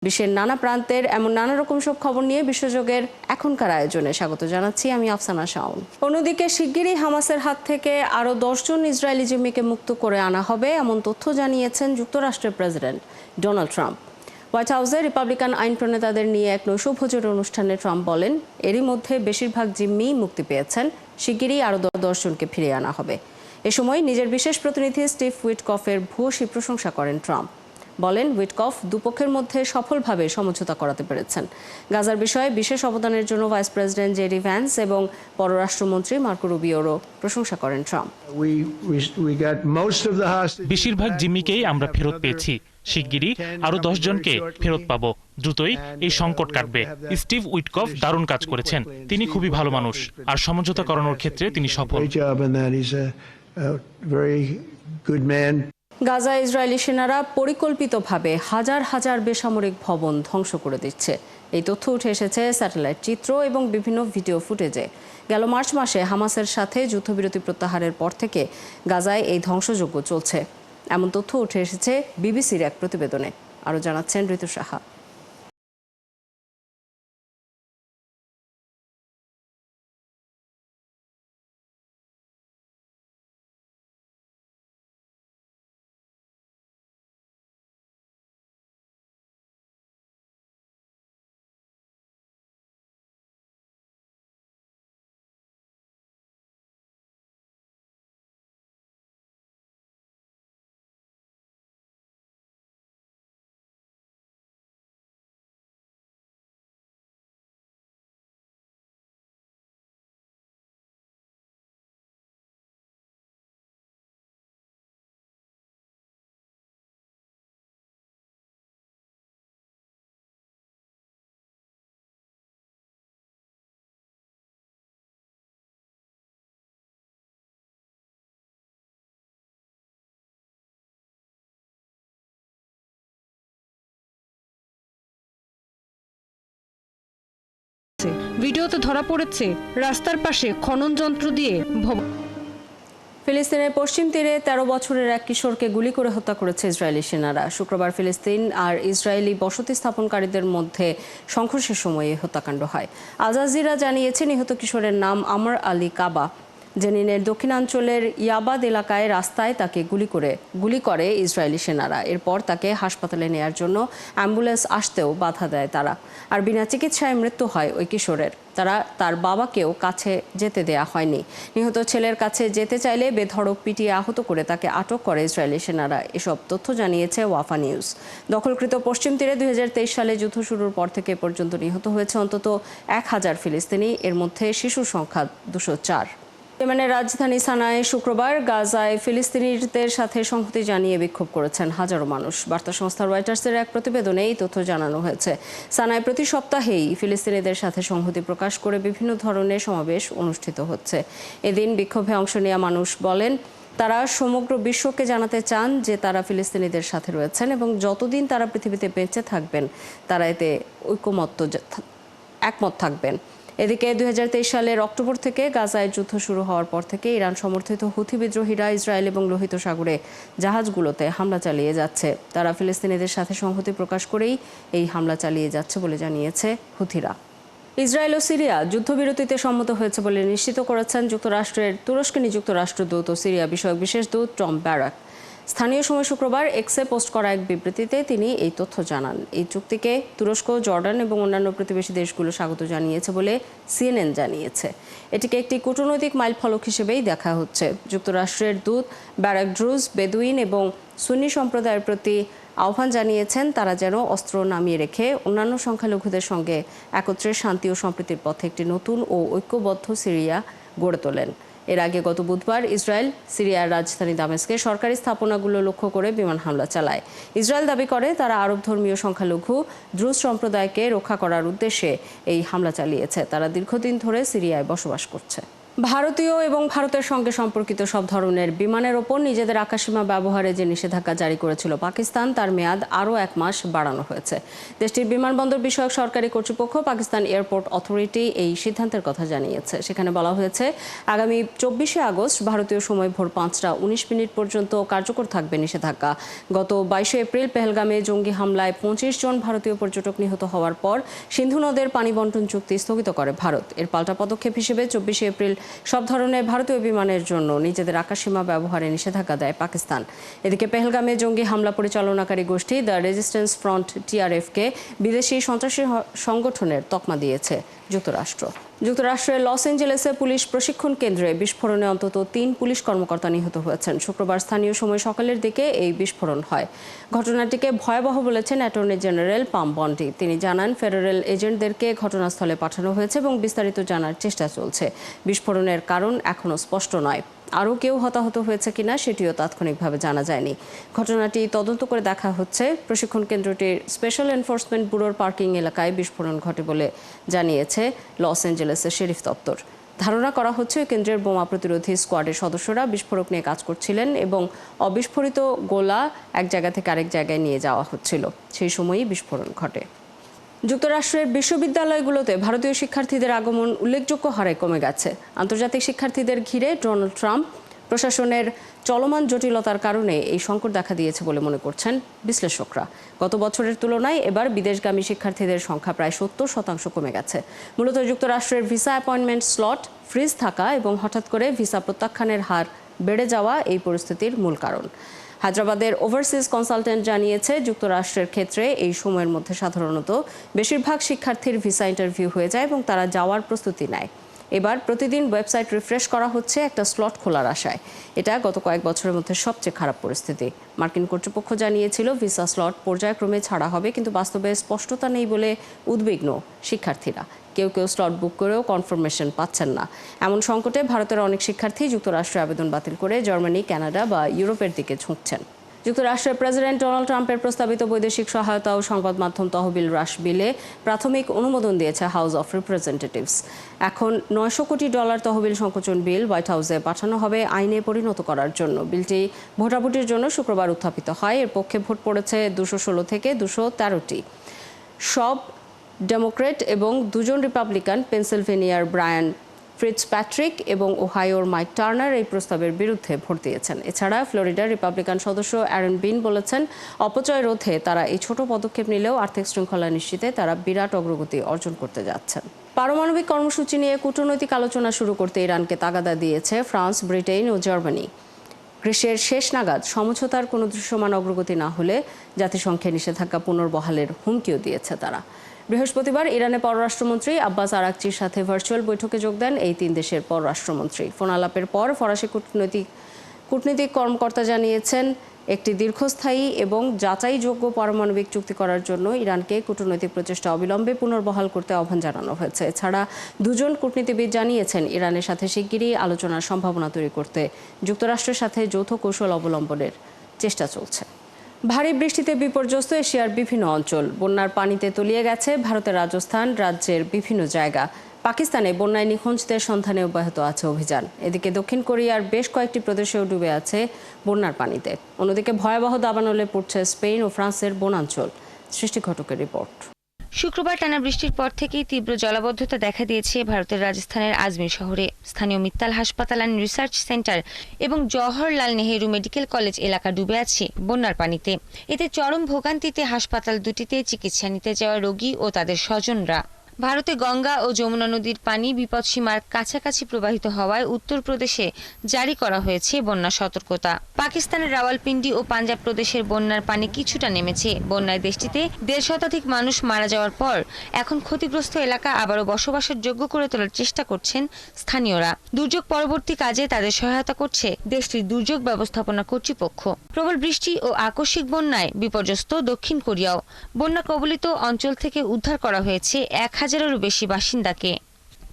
বিশ্বের নানা প্রান্তের এমন নানা রকম সব খবর নিয়ে বিশ্বযোগের এখনকার আয়োজনে স্বাগত জানাচ্ছি আমি আফসানা শাওন। অন্যদিকে শিগগিরই হামাসের হাত থেকে আরও 10 জন ইসরায়েলি জিম্মিকে মুক্ত করে আনা হবে এমন তথ্য জানিয়েছেন যুক্তরাষ্ট্রের প্রেসিডেন্ট ডোনাল্ড ট্রাম্প। হোয়াইট হাউসে রিপাবলিকান আইন প্রণেতাদের নিয়ে এক নৈশভোজের অনুষ্ঠানে ট্রাম্প বলেন, এরই মধ্যে বেশিরভাগ জিম্মি মুক্তি পেয়েছেন, শিগগিরই আরও 10 জনকে ফিরিয়ে আনা হবে। এ সময় নিজের বিশেষ প্রতিনিধি স্টিভ উইটকফের ভূয়সী প্রশংসা করেন ট্রাম্প। বলেন, উইটকফ দুপক্ষের মধ্যে সফলভাবে সমঝোতা করাতে পেরেছেন। গাজার বিষয়ে বিশেষ অবদানের জন্য ভাইস প্রেসিডেন্ট জেডি ভ্যান্স এবং পররাষ্ট্রমন্ত্রী মার্কো রুবিওরও প্রশংসা করেন ট্রাম্প। বেশিরভাগ জিম্মিকেই আমরা ফেরত পেয়েছি, শিগগিরই আরো 10 জনকে ফেরত পাবো, দ্রুতই এই সংকট কাটবে। স্টিভ উইটকফ দারুণ কাজ করেছেন, তিনি খুবই ভালো মানুষ, আর সমঝোতা করানোর ক্ষেত্রে তিনি সফল। গাজায় ইসরায়েলি সেনারা পরিকল্পিতভাবে হাজার হাজার বেসামরিক ভবন ধ্বংস করে দিচ্ছে, এই তথ্য উঠে এসেছে স্যাটেলাইট চিত্র এবং বিভিন্ন ভিডিও ফুটেজে। গেল মার্চ মাসে হামাসের সাথে যুদ্ধবিরতি প্রত্যাহারের পর থেকে গাজায় এই ধ্বংসযজ্ঞ চলছে, এমন তথ্য উঠে এসেছে বিবিসির এক প্রতিবেদনে। আরও জানাচ্ছেন ঋতু সাহা। ভিডিওতে ধরা পড়েছে রাস্তার পাশে খনন যন্ত্র দিয়ে ফিলিস্তিনের পশ্চিম তীরে 13 বছরের এক কিশোরকে গুলি করে হত্যা করেছে ইসরায়েলি সেনারা। শুক্রবার ফিলিস্তিন আর ইসরায়েলি বসতি স্থাপনকারীদের মধ্যে সংঘর্ষের সময়ে হত্যাকাণ্ড হয়। আল জাজিরা জানিয়েছে, নিহত কিশোরের নাম আমর আলী কাবা। জেনিনের দক্ষিণাঞ্চলের ইয়াবাদ এলাকায় রাস্তায় তাকে গুলি করে ইসরায়েলি সেনারা। এরপর তাকে হাসপাতালে নেয়ার জন্য অ্যাম্বুলেন্স আসতেও বাধা দেয় তারা, আর বিনা চিকিৎসায় মৃত্যু হয় ওই কিশোরের। তার বাবাকেও কাছে যেতে দেয়া হয়নি। নিহত ছেলের কাছে যেতে চাইলে বেধড়ক পিটিয়ে আহত করে তাকে আটক করে ইসরায়েলি সেনারা, এসব তথ্য জানিয়েছে ওয়াফা নিউজ। দখলকৃত পশ্চিম তীরে 2023 সালে যুদ্ধ শুরুর পর থেকে পর্যন্ত নিহত হয়েছে অন্তত 1000 ফিলিস্তিনি, এর মধ্যে শিশুর সংখ্যা 204। ইয়েমেনের রাজধানী সানায় শুক্রবার গাজায় ফিলিস্তিনিদের সাথে সংহতি জানিয়ে বিক্ষোভ করেছেন হাজারো মানুষ। বার্তা সংস্থা রয়টার্সের এক প্রতিবেদনে এই তথ্য জানানো হয়েছে। সানায় প্রতি সপ্তাহেই ফিলিস্তিনিদের সাথে সংহতি প্রকাশ করে বিভিন্ন ধরনের সমাবেশ অনুষ্ঠিত হচ্ছে। এদিন বিক্ষোভে অংশ নেওয়া মানুষ বলেন, তারা সমগ্র বিশ্বকে জানাতে চান যে তারা ফিলিস্তিনিদের সাথে রয়েছেন এবং যতদিন তারা পৃথিবীতে বেঁচে থাকবেন তারা এতে একমত থাকবেন। এদিকে 2023 সালের অক্টোবর থেকে গাজায় যুদ্ধ শুরু হওয়ার পর থেকে ইরান সমর্থিত হুথি বিদ্রোহীরা ইসরায়েল এবং লোহিত সাগরে জাহাজগুলোতে হামলা চালিয়ে যাচ্ছে। তারা ফিলিস্তিনিদের সাথে সংহতি প্রকাশ করেই এই হামলা চালিয়ে যাচ্ছে বলে জানিয়েছে হুথিরা। ইসরায়েল ও সিরিয়া যুদ্ধবিরতিতে সম্মত হয়েছে বলে নিশ্চিত করেছেন যুক্তরাষ্ট্রের তুরস্কে নিযুক্ত রাষ্ট্রদূত ও সিরিয়া বিষয়ক বিশেষ দূত টম ব্যারাক। স্থানীয় সময় শুক্রবার এক্সে পোস্ট করা এক বিবৃতিতে তিনি এই তথ্য জানান। এই চুক্তিকে তুরস্ক, জর্ডান এবং অন্যান্য প্রতিবেশী দেশগুলো স্বাগত জানিয়েছে বলে সিএনএন জানিয়েছে। এটিকে একটি কূটনৈতিক মাইলফলক হিসেবেই দেখা হচ্ছে। যুক্তরাষ্ট্রের দূত ব্যারাক ড্রুজ বেদুইন এবং সুন্নি সম্প্রদায়ের প্রতি আহ্বান জানিয়েছেন তারা যেন অস্ত্র নামিয়ে রেখে অন্যান্য সংখ্যালঘুদের সঙ্গে একত্রে শান্তি ও সম্প্রীতির পথে একটি নতুন ও ঐক্যবদ্ধ সিরিয়া গড়ে তোলেন। এর আগে গত বুধবার ইসরায়েল সিরিয়ার রাজধানী দামেস্কে সরকারি স্থাপনাগুলো লক্ষ্য করে বিমান হামলা চালায়। ইসরায়েল দাবি করে তারা আরব ধর্মীয় সংখ্যালঘু দ্রুজ সম্প্রদায়কে রক্ষা করার উদ্দেশ্যে এই হামলা চালিয়েছে। তারা দীর্ঘদিন ধরে সিরিয়ায় বসবাস করছে। ভারতীয় এবং ভারতের সঙ্গে সম্পর্কিত সব ধরনের বিমানের ওপর নিজেদের আকাশসীমা ব্যবহারে যে নিষেধাজ্ঞা জারি করেছিল পাকিস্তান, তার মেয়াদ আরও 1 মাস বাড়ানো হয়েছে। দেশটির বিমানবন্দর বিষয়ক সরকারি কর্তৃপক্ষ পাকিস্তান এয়ারপোর্ট অথরিটি এই সিদ্ধান্তের কথা জানিয়েছে। সেখানে বলা হয়েছে, আগামী 24শে আগস্ট ভারতীয় সময় ভোর 5টা 19 পর্যন্ত কার্যকর থাকবে নিষেধাজ্ঞা। গত 22শে এপ্রিল পেহেলগামে জঙ্গি হামলায় 25 জন ভারতীয় পর্যটক নিহত হওয়ার পর সিন্ধু নদের পানি বন্টন চুক্তি স্থগিত করে ভারত। এর পাল্টা পদক্ষেপ হিসেবে 24শে এপ্রিল সব ধরনের ভারতীয় বিমানের জন্য নিজেদের আকাশসীমা ব্যবহারে নিষেধাজ্ঞা দেয় পাকিস্তান। এদিকে পেহেলগামে জঙ্গি হামলা পরিচালনাকারী গোষ্ঠী দ্য রেজিস্ট্যান্স ফ্রন্ট TRF-কে বিদেশি সন্ত্রাসী সংগঠনের তকমা দিয়েছে যুক্তরাষ্ট্র। যুক্তরাষ্ট্রের লস অ্যাঞ্জেলেসে পুলিশ প্রশিক্ষণ কেন্দ্রে বিস্ফোরণে অন্তত 3 পুলিশ কর্মকর্তা নিহত হয়েছেন। শুক্রবার স্থানীয় সময় সকালের দিকে এই বিস্ফোরণ হয়। ঘটনাটিকে ভয়াবহ বলেছেন অ্যাটর্নি জেনারেল পাম বন্ডি। তিনি জানান, ফেডারেল এজেন্টদেরকে ঘটনাস্থলে পাঠানো হয়েছে এবং বিস্তারিত জানার চেষ্টা চলছে। বিস্ফোরণের কারণ এখনও স্পষ্ট নয়। আরও কেউ হতাহত হয়েছে কিনা সেটিও তাৎক্ষণিকভাবে জানা যায়নি। ঘটনাটি তদন্ত করে দেখা হচ্ছে। প্রশিক্ষণ কেন্দ্রটির স্পেশাল এনফোর্সমেন্ট ব্যুরোর পার্কিং এলাকায় বিস্ফোরণ ঘটে বলে জানিয়েছে লস অ্যাঞ্জেলেসের শেরিফ দপ্তর। ধারণা করা হচ্ছে কেন্দ্রের বোমা প্রতিরোধী স্কোয়াডের সদস্যরা বিস্ফোরক নিয়ে কাজ করছিলেন এবং অবিস্ফোরিত গোলা এক জায়গা থেকে আরেক জায়গায় নিয়ে যাওয়া হচ্ছিল। সেই সময়ই বিস্ফোরণ ঘটে। যুক্তরাষ্ট্রের বিশ্ববিদ্যালয়গুলোতে ভারতীয় শিক্ষার্থীদের আগমন উল্লেখযোগ্য হারে কমে গেছে। আন্তর্জাতিক শিক্ষার্থীদের ঘিরে ডোনাল্ড ট্রাম্প প্রশাসনের চলমান জটিলতার কারণে এই সংকট দেখা দিয়েছে বলে মনে করছেন বিশ্লেষকরা। গত বছরের তুলনায় এবার বিদেশগামী শিক্ষার্থীদের সংখ্যা প্রায় 70% কমে গেছে। মূলত যুক্তরাষ্ট্রের ভিসা অ্যাপয়েন্টমেন্ট স্লট ফ্রিজ থাকা এবং হঠাৎ করে ভিসা প্রত্যাখ্যানের হার বেড়ে যাওয়া এই পরিস্থিতির মূল কারণ। হায়দ্রাবাদের ওভারসিজ কনসালটেন্ট জানিয়েছে, যুক্তরাষ্ট্রের ক্ষেত্রে এই সময়ের মধ্যে সাধারণত বেশিরভাগ শিক্ষার্থীর ভিসা ইন্টারভিউ হয়ে যায় এবং তারা যাওয়ার প্রস্তুতি নেয়। এবার প্রতিদিন ওয়েবসাইট রিফ্রেশ করা হচ্ছে একটা স্লট খোলার আশায়। এটা গত কয়েক বছরের মধ্যে সবচেয়ে খারাপ পরিস্থিতি। মার্কিন কর্তৃপক্ষ জানিয়েছিল ভিসা স্লট পর্যায়ক্রমে ছাড়া হবে, কিন্তু বাস্তবে স্পষ্টতা নেই বলে উদ্বিগ্ন শিক্ষার্থীরা। কেউ কেউ স্লট বুক করেও কনফার্মেশন পাচ্ছেন না। এমন সংকটে ভারতের অনেক শিক্ষার্থী যুক্তরাষ্ট্রে আবেদন বাতিল করে জার্মানি, কানাডা বা ইউরোপের দিকে ঝুঁকছেন। যুক্তরাষ্ট্রের প্রেসিডেন্ট ডোনাল্ড ট্রাম্পের প্রস্তাবিত বৈদেশিক সহায়তা ও সংবাদ মাধ্যম তহবিল হ্রাস বিলে প্রাথমিক অনুমোদন দিয়েছে হাউস অফ রিপ্রেজেন্টেটিভস। এখন $900 কোটি তহবিল সংকোচন বিল হোয়াইট হাউসে পাঠানো হবে আইনে পরিণত করার জন্য। বিলটি ভোটাভুটির জন্য শুক্রবার উত্থাপিত হয়। এর পক্ষে ভোট পড়েছে 216 থেকে 213টি। সব ডেমোক্রেট এবং 2 জন রিপাবলিকান, পেনসিলভেনিয়ার ব্রায়ান ফিটজপ্যাট্রিক এবং ওহাইওর মাইক টার্নার এই প্রস্তাবের বিরুদ্ধে ভোট দিয়েছেন। এছাড়া ফ্লোরিডার রিপাবলিকান সদস্য অ্যারন বিন বলেছেন, অপচয় রোধে তারা এই ছোট পদক্ষেপ নিলেও আর্থিক শৃঙ্খলা নিশ্চিতে তারা বিরাট অগ্রগতি অর্জন করতে যাচ্ছেন। পারমাণবিক কর্মসূচি নিয়ে কূটনৈতিক আলোচনা শুরু করতে ইরানকে তাগাদা দিয়েছে ফ্রান্স, ব্রিটেন ও জার্মানি। গ্রীষ্মের শেষ নাগাদ সমঝোতার কোনো দৃশ্যমান অগ্রগতি না হলে জাতিসংঘে নিষেধাজ্ঞা পুনর্বহালের হুমকিও দিয়েছে তারা। বৃহস্পতিবার ইরানের পররাষ্ট্রমন্ত্রী আব্বাস আরাকচির সাথে ভার্চুয়াল বৈঠকে যোগ দেন এই 3 দেশের পররাষ্ট্রমন্ত্রী। ফোন আলাপের পর ফরাসি কূটনৈতিক কর্মকর্তা জানিয়েছেন, একটি দীর্ঘস্থায়ী এবং যাচাইযোগ্য পারমাণবিক চুক্তি করার জন্য ইরানকে কূটনৈতিক প্রচেষ্টা অবিলম্বে পুনর্বহাল করতে আহ্বান জানানো হয়েছে। এছাড়া 2 জন কূটনীতিবিদ জানিয়েছেন, ইরানের সাথে শিগগিরই আলোচনার সম্ভাবনা তৈরি করতে যুক্তরাষ্ট্রের সাথে যৌথ কৌশল অবলম্বনের চেষ্টা চলছে। ভারী বৃষ্টিতে বিপর্যস্ত এশিয়ার বিভিন্ন অঞ্চল। বন্যার পানিতে তলিয়ে গেছে ভারতের রাজস্থান রাজ্যের বিভিন্ন জায়গা। পাকিস্তানে বন্যায় নিখোঁজদের সন্ধানে অব্যাহত আছে অভিযান। এদিকে দক্ষিণ কোরিয়ার বেশ কয়েকটি প্রদেশেও ডুবে আছে বন্যার পানিতে। অন্যদিকে ভয়াবহ দাবানলে পড়ছে স্পেন ও ফ্রান্সের বনাঞ্চল। সৃষ্টি ঘটকের রিপোর্ট। শুক্রবার টানা বৃষ্টির পর থেকেই তীব্র জলাবদ্ধতা দেখা দিয়েছে ভারতের রাজস্থানের আজমির শহরে। স্থানীয় মিত্তাল হাসপাতাল অ্যান্ড রিসার্চ সেন্টার এবং জওহরলাল নেহেরু মেডিকেল কলেজ এলাকা ডুবে আছে বন্যার পানিতে। এতে চরম ভোগান্তিতে হাসপাতাল দুটিতে চিকিৎসা নিতে যাওয়া রোগী ও তাদের স্বজনরা। ভারতে গঙ্গা ও যমুনা নদীর পানি বিপদসীমার কাছাকাছি প্রবাহিত হওয়ায় উত্তরপ্রদেশে জারি করা হয়েছে বন্যা সতর্কতা। পাকিস্তানের রাওয়ালপিন্ডি ও পাঞ্জাব প্রদেশের বন্যার পানি কিছুটা নেমেছে। বন্যায় দেশটিতে 1.5 শতাধিক মানুষ মারা যাওয়ার পর এখন ক্ষতিগ্রস্ত এলাকা আবারও বসবাসের যোগ্য করে তোলার চেষ্টা করছেন স্থানীয়রা। দুর্যোগ পরবর্তী কাজে তাদের সহায়তা করছে দেশটির দুর্যোগ ব্যবস্থাপনা কর্তৃপক্ষ। প্রবল বৃষ্টি ও আকস্মিক বন্যায় বিপর্যস্ত দক্ষিণ কোরিয়াও। বন্যা কবলিত অঞ্চল থেকে উদ্ধার করা হয়েছে 1000-এরও বেশি বাসিন্দাকে।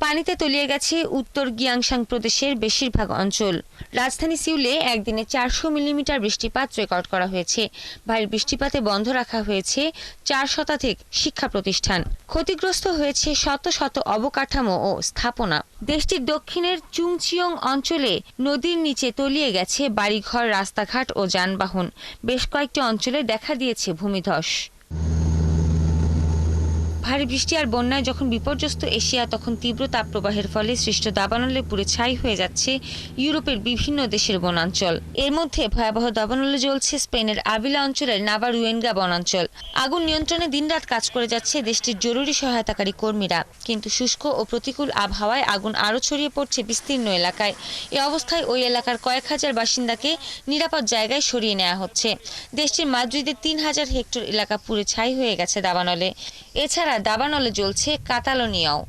পানিতে তলিয়ে গেছে উত্তর গিয়াংসাং প্রদেশের বেশিরভাগ অঞ্চল। রাজধানী সিউলে একদিনে 400 মিলিমিটার বৃষ্টিপাত রেকর্ড করা হয়েছে। ভারী বৃষ্টিপাতে বন্ধ রাখা হয়েছে 4 শতাধিক শিক্ষা প্রতিষ্ঠান। ক্ষতিগ্রস্ত হয়েছে শত শত অবকাঠামো ও স্থাপনা। দেশটির দক্ষিণের চুংচিয়ং অঞ্চলে নদীর নিচে তলিয়ে গেছে বাড়িঘর, রাস্তাঘাট ও যানবাহন। বেশ কয়েকটি অঞ্চলে দেখা দিয়েছে ভূমিধস। ভারী বৃষ্টি আর বন্যায় যখন বিপর্যস্ত এশিয়া, তখন তীব্র তাপপ্রবাহের ফলে সৃষ্ট দাবানলে পুড়ে ছাই হয়ে যাচ্ছে ইউরোপের বিভিন্ন দেশের বনাঞ্চল। এর মধ্যে ভয়াবহ দাবানলে জ্বলছে স্পেনের আভিলা অঞ্চলের নাভারুয়েনগা বনাঞ্চল। আগুন নিয়ন্ত্রণে দিনরাত কাজ করে যাচ্ছে দেশটির জরুরি সহায়তাকারী কর্মীরা। কিন্তু শুষ্ক ও প্রতিকূল আবহাওয়ায় আগুন আরও ছড়িয়ে পড়ছে বিস্তীর্ণ এলাকায়। এ অবস্থায় ওই এলাকার কয়েক হাজার বাসিন্দাকে নিরাপদ জায়গায় সরিয়ে নেওয়া হচ্ছে। দেশটির মাদ্রিদের 3000 হেক্টর এলাকা পুড়ে ছাই হয়ে গেছে দাবানলে। এছাড়া দাবানলে জ্বলছে কাতালোনিয়াও।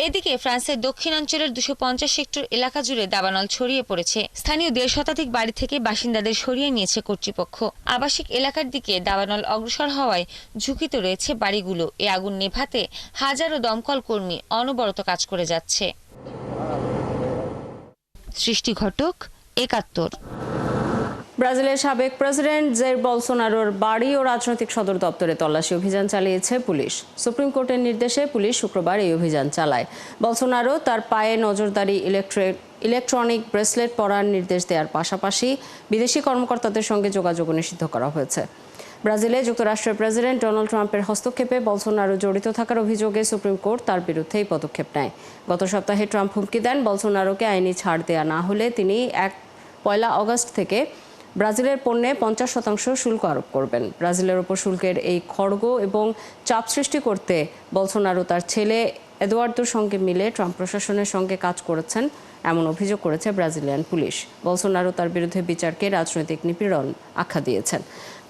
এদিকে ফ্রান্সের দক্ষিণাঞ্চলের 250 হেক্টর এলাকা জুড়ে দাবানল ছড়িয়ে পড়েছে। স্থানীয় 1.5 শতাধিক বাড়ি থেকে বাসিন্দাদের সরিয়ে নিয়েছে কর্তৃপক্ষ। আবাসিক এলাকার দিকে দাবানল অগ্রসর হওয়ায় ঝুঁকিতে রয়েছে বাড়িগুলো। এ আগুন নেভাতে হাজারো দমকল কর্মী অনবরত কাজ করে যাচ্ছে। সৃষ্টি ঘটক, 71। ব্রাজিলের সাবেক প্রেসিডেন্ট জের বলসোনারোর বাড়ি ও রাজনৈতিক সদর দপ্তরে তল্লাশি অভিযান চালিয়েছে পুলিশ। সুপ্রিম কোর্টের নির্দেশে পুলিশ শুক্রবার এই অভিযান চালায়। বলসোনারো তার পায়ে নজরদারি ইলেকট্রনিক ব্রেসলেট পরার নির্দেশ দেওয়ার পাশাপাশি বিদেশি কর্মকর্তাদের সঙ্গে যোগাযোগ নিষিদ্ধ করা হয়েছে। ব্রাজিলে যুক্তরাষ্ট্রের প্রেসিডেন্ট ডোনাল্ড ট্রাম্পের হস্তক্ষেপে বলসোনারো জড়িত থাকার অভিযোগে সুপ্রিম কোর্ট তার বিরুদ্ধে এই পদক্ষেপ নেয়। গত সপ্তাহে ট্রাম্প হুমকি দেন, বলসোনারোকে আইনি ছাড় দেয়া না হলে তিনি 1 আগস্ট থেকে ব্রাজিলের পণ্যে 50% শুল্ক আরোপ করবেন। ব্রাজিলের ওপর শুল্কের এই খড়গ এবং চাপ সৃষ্টি করতে বলসোনারো তার ছেলে এদুয়ার্দোর সঙ্গে মিলে ট্রাম্প প্রশাসনের সঙ্গে কাজ করেছেন এমন অভিযোগ করেছে ব্রাজিলিয়ান পুলিশ। বলসোনারো তার বিরুদ্ধে বিচারকে রাজনৈতিক নিপীড়ন আখ্যা দিয়েছেন।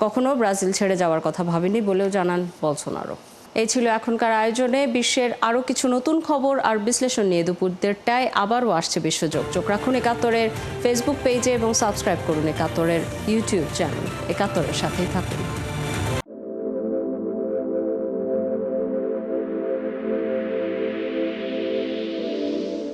কখনো ব্রাজিল ছেড়ে যাওয়ার কথা ভাবেনি বলেও জানান বলসোনারো। এই ছিল এখনকার আয়োজনে। বিশ্বের আরও কিছু নতুন খবর আর বিশ্লেষণ নিয়ে দুপুর 1:30টায় আবারও আসছে বিশ্বযোগ। চোখ রাখুন 71-এর ফেসবুক পেজে এবং সাবস্ক্রাইব করুন 71-এর ইউটিউব চ্যানেল। 71-এর সাথেই থাকুন।